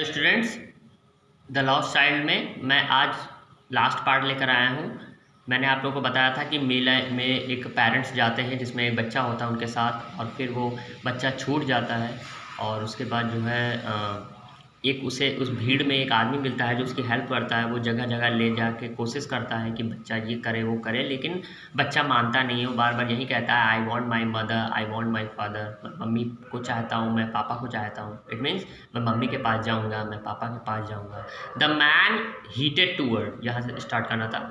Students, the lost child में मैं आज लास्ट पार्ट लेकर आया हूँ। मैंने आप लोगों को बताया था कि मेला में एक पेरेंट्स जाते हैं जिसमें एक बच्चा होता है उनके साथ, और फिर वो बच्चा छूट जाता है और उसके बाद जो है एक उसे उस भीड़ में एक आदमी मिलता है जो उसकी हेल्प करता है। वो जगह जगह ले जाके कोशिश करता है कि बच्चा ये करे वो करे, लेकिन बच्चा मानता नहीं है। वो बार बार यही कहता है, आई want my mother, I want my father. मैं मम्मी को चाहता हूँ, मैं पापा को चाहता हूँ। इट मीन्स मैं मम्मी के पास जाऊँगा, मैं पापा के पास जाऊँगा। द मैन हीटेड टूवर्ड, यहाँ से स्टार्ट करना था।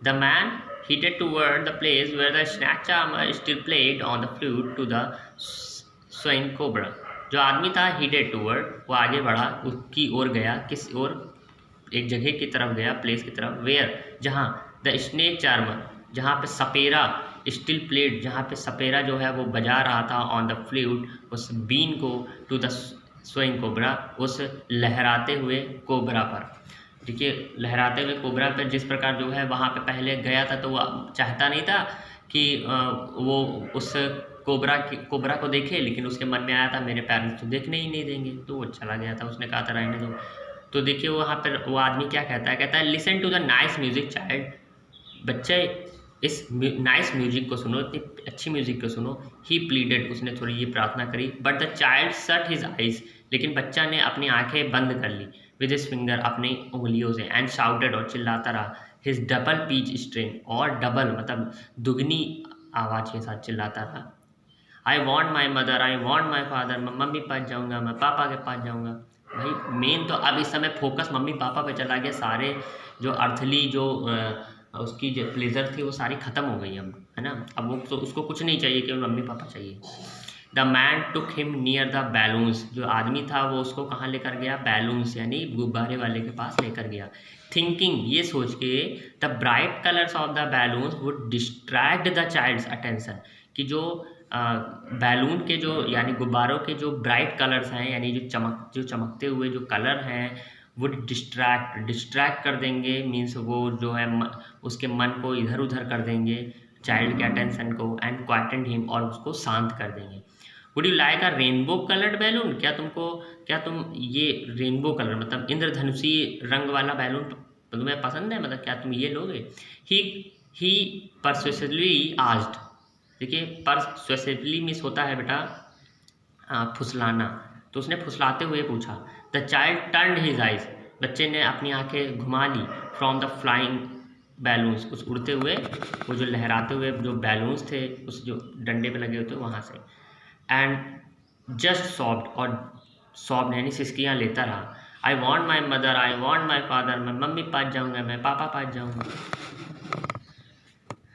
The man headed toward the place where the snack charmer still played on the flute to the swine cobra। जो आदमी था headed toward, वो आगे बढ़ा, उसकी ओर गया। किस ओर? एक जगह की तरफ गया, प्लेस की तरफ। वेयर, जहाँ द स्नेक चार्मर, जहाँ पे सपेरा स्टिल प्लेड, जहाँ पे सपेरा जो है वो बजा रहा था ऑन द फ्लूट, उस बीन को, टू द स्वइंग कोबरा, उस लहराते हुए कोबरा पर। देखिए, लहराते हुए कोबरा पर जिस प्रकार जो है वहाँ पे पहले गया था, तो वो चाहता नहीं था कि वो उस कोबरा को देखे, लेकिन उसके मन में आया था मेरे पेरेंट्स तो देखने ही नहीं देंगे, तो वो चला गया था। उसने कहा था रहने दो। तो देखिए वहाँ पर वो आदमी क्या कहता है listen to the nice music child. बच्चे इस नाइस म्यूजिक को सुनो, इतनी अच्छी म्यूजिक को सुनो। ही प्लीडेड, उसने थोड़ी ये प्रार्थना करी। But the child shut his eyes, लेकिन बच्चा ने अपनी आंखें बंद कर ली विद हिज फिंगर, अपनी उंगलियों से। एंड शाउटेड, और चिल्लाता रहा। हिज डबल पीच स्ट्रेन, और डबल मतलब दुगनी आवाज़ के साथ चिल्लाता रहा। I want my mother, I want my father. मैं मम्मी पास जाऊँगा, मैं पापा के पास जाऊँगा। भाई मेन तो अब इस समय फोकस मम्मी पापा पे चला गया। सारे जो अर्थली जो उसकी जो प्लेजर थी वो सारी ख़त्म हो गई अब, है ना। अब वो तो उसको कुछ नहीं चाहिए, केवल मम्मी पापा चाहिए। The man took him near the balloons, जो आदमी था वो उसको कहाँ लेकर गया? बैलून्स यानी गुब्बारे वाले के पास लेकर गया। थिंकिंग, ये सोच के, the bright colours of the balloons would distract the child's attention, कि जो बैलून के जो यानी गुब्बारों के जो ब्राइट कलर्स हैं, यानी जो चमकते हुए जो कलर हैं, वुड डिस्ट्रैक्ट कर देंगे। मीन्स वो जो है उसके मन को इधर उधर कर देंगे, चाइल्ड के अटेंशन को। एंड क्वाइटेंड हिम, और उसको शांत कर देंगे। Would you like a rainbow coloured balloon, क्या तुम ये रेनबो कलर मतलब इंद्रधनुषी रंग वाला बैलून तुम्हें पसंद है? मतलब क्या तुम ये लोगे? ही परसुएसिवली आस्क्ड। देखिए, परसुएसिवली मीन्स होता है बेटा फुसलाना, तो उसने फुसलाते हुए पूछा। The child turned his eyes, बच्चे ने अपनी आंखें घुमा ली। फ्रॉम द फ्लाइंग बैलून्स, उस उड़ते हुए, वो जो लहराते हुए जो बैलून्स थे उस जो डंडे पे लगे होते वहाँ से। एंड जस्ट सॉफ्ट, और सॉफ्ट यानी सिसकियाँ लेता रहा। I want my mother, I want my father. मैं मम्मी पास जाऊँगा, मैं पापा पास जाऊँगा।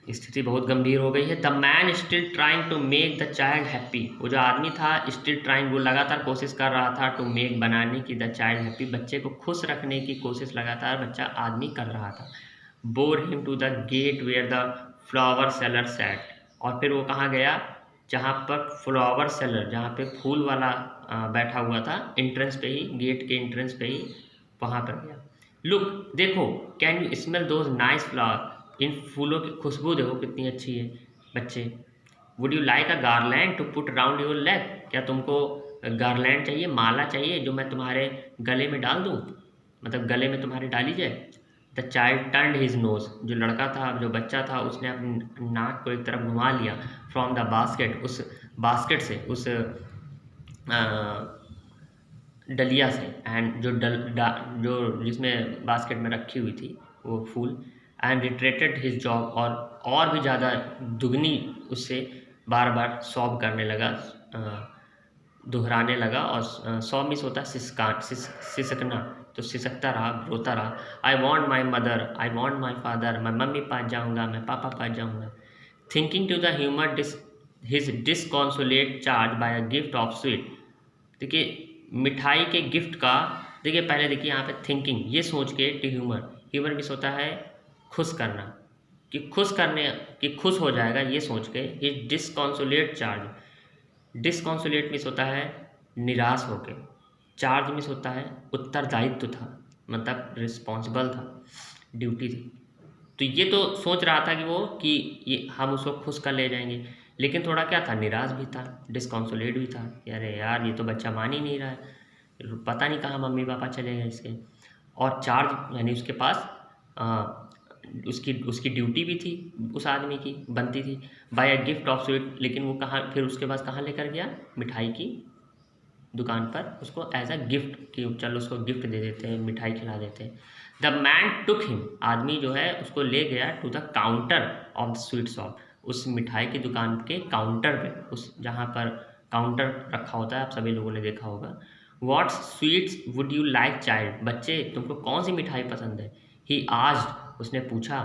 स्थिति बहुत गंभीर हो गई है। The man still trying to make the child happy, वो जो आदमी था स्टिल ट्राइंग, वो लगातार कोशिश कर रहा था टू मेक, बनाने की, द चाइल्ड हैप्पी, बच्चे को खुश रखने की कोशिश लगातार बच्चा आदमी कर रहा था। Bore him to the gate where the flower seller sat, और फिर वो कहाँ गया? जहाँ पर फ्लावर सेलर, जहाँ पे फूल वाला बैठा हुआ था, एंट्रेंस पे ही, गेट के एंट्रेंस पे ही वहाँ पर गया। लुक, देखो, can you smell those nice flower, इन फूलों की खुशबू देखो कितनी अच्छी है। बच्चे, would you like a garland to put around your leg, क्या तुमको गार्लैंड चाहिए, माला चाहिए जो मैं तुम्हारे गले में डाल दूँ, मतलब गले में तुम्हारे डाली जाए। The child turned his nose, जो लड़का था, जो बच्चा था, उसने अपनी नाक को एक तरफ घुमा लिया। फ्रॉम द बास्केट, उस बास्केट से, उस डलिया से। एंड जो जिसमें बास्केट में रखी हुई थी वो फूल। एंड रिट्रेटेड हिज जॉब, और भी ज़्यादा दुगनी उससे बार बार सॉब करने लगा, दोहराने लगा। और सॉब मिस होता है सिसकना, तो सिसकता रहा, रोता रहा। I want my mother, I want my father. मैं मम्मी पास जाऊँगा, मैं पापा पास जाऊँगा। Thinking to the humour his disconsolate charge by a gift of sweet. देखिए, मिठाई के गिफ्ट का, देखिए पहले देखिए यहाँ पे थिंकिंग, ये सोच के, टू ह्यूमर मिस होता है खुश करना, कि खुश हो जाएगा, ये सोच के। ये डिसकॉन्सोलेट चार्ज, डिसकॉन्सोलेट मिस होता है निराश होके, चार्ज मिस होता है उत्तरदायित्व था, मतलब रिस्पॉन्सिबल था, ड्यूटी थी। तो ये तो सोच रहा था कि ये हम उसको खुश कर ले जाएंगे, लेकिन थोड़ा क्या था, निराश भी था, डिस्कॉन्सोलेट भी था कि अरे यार ये तो बच्चा मान ही नहीं रहा है। पता नहीं कहाँ मम्मी पापा चले गए इसके। और चार्ज यानी उसके पास उसकी उसकी ड्यूटी भी थी, उस आदमी की बनती थी, buy a gift of sweet. लेकिन वो कहाँ, फिर उसके पास कहाँ लेकर गया, मिठाई की दुकान पर, उसको एज अ गिफ्ट कि चलो उसको गिफ्ट दे देते हैं, मिठाई खिला देते हैं। द मैन टुक हिम, आदमी जो है उसको ले गया to the counter of the sweet shop, उस मिठाई की दुकान के काउंटर पे, उस जहाँ पर काउंटर रखा होता है, आप सभी लोगों ने देखा होगा। What sweets would you like child, बच्चे तुमको कौन सी मिठाई पसंद है। ही आस्क्ड, उसने पूछा,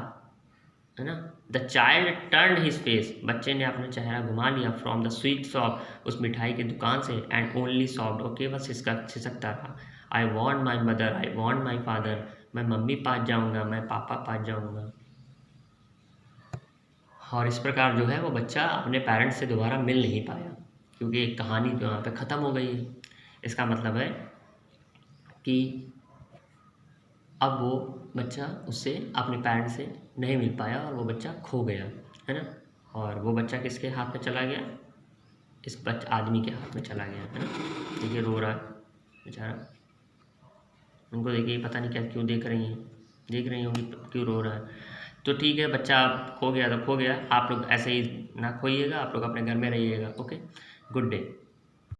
है ना। The child turn his face, बच्चे ने अपना चेहरा घुमा लिया, फ्रॉम द स्वीट शॉप, उस मिठाई की दुकान से, एंड ओनली सॉफ्ट, और केवल सिसकता रहा। I want my mother, I want my father, मैं मम्मी पास जाऊँगा, मैं पापा पास जाऊँगा। और इस प्रकार जो है वो बच्चा अपने पेरेंट्स से दोबारा मिल नहीं पाया, क्योंकि एक कहानी जो यहाँ पे ख़त्म हो गई है। इसका मतलब है कि अब वो बच्चा उससे, अपने पेरेंट्स से नहीं मिल पाया, और वो बच्चा खो गया, है ना। और वो बच्चा किसके हाथ में चला गया, इस आदमी के हाथ में चला गया, है ना। देखिए रो रहा है बेचारा, उनको देखिए पता नहीं क्या, क्यों देख रही होंगी क्यों रो रहा है। तो ठीक है, बच्चा खो गया तो खो गया, आप लोग ऐसे ही ना खोइएगा, आप लोग अपने घर में रहिएगा। Okay, good day.